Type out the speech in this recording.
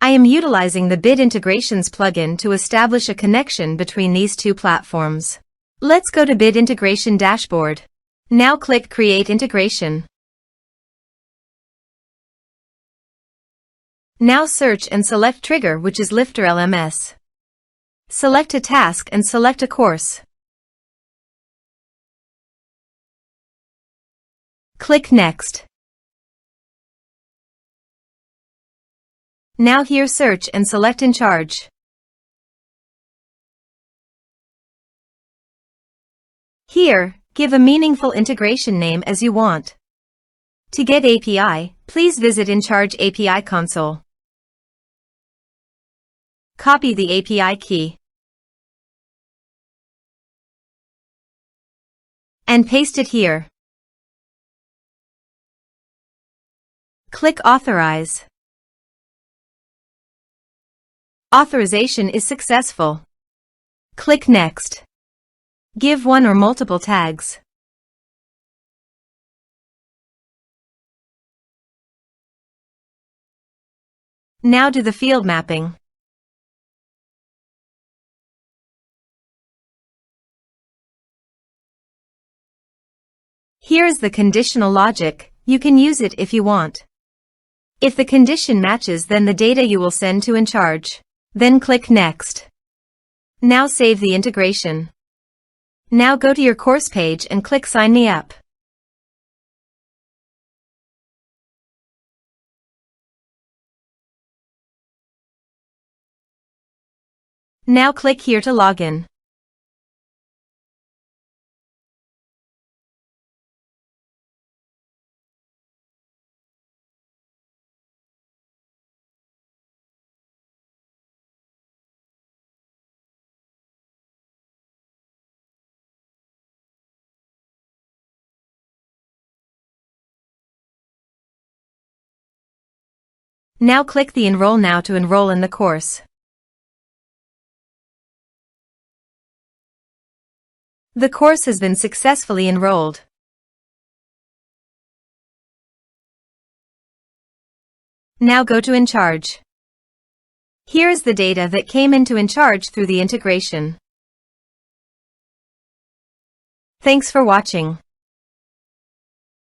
I am utilizing the Bid Integrations plugin to establish a connection between these two platforms. Let's go to Bid Integration Dashboard. Now click Create Integration. Now search and select Trigger, which is LifterLMS. Select a task and select a course. Click Next. Now here search and select Encharge. Here, give a meaningful integration name as you want. To get API, please visit Encharge API console. Copy the API key and paste it here. Click Authorize. Authorization is successful. Click Next. Give one or multiple tags. Now do the field mapping. Here is the conditional logic. You can use it if you want. If the condition matches, then the data you will send to Encharge. Then click Next. Now save the integration. Now go to your course page and click Sign Me Up. Now click here to log in. Now click the Enroll Now to enroll in the course. The course has been successfully enrolled. Now go to Encharge. Here is the data that came into Encharge through the integration. Thanks for watching.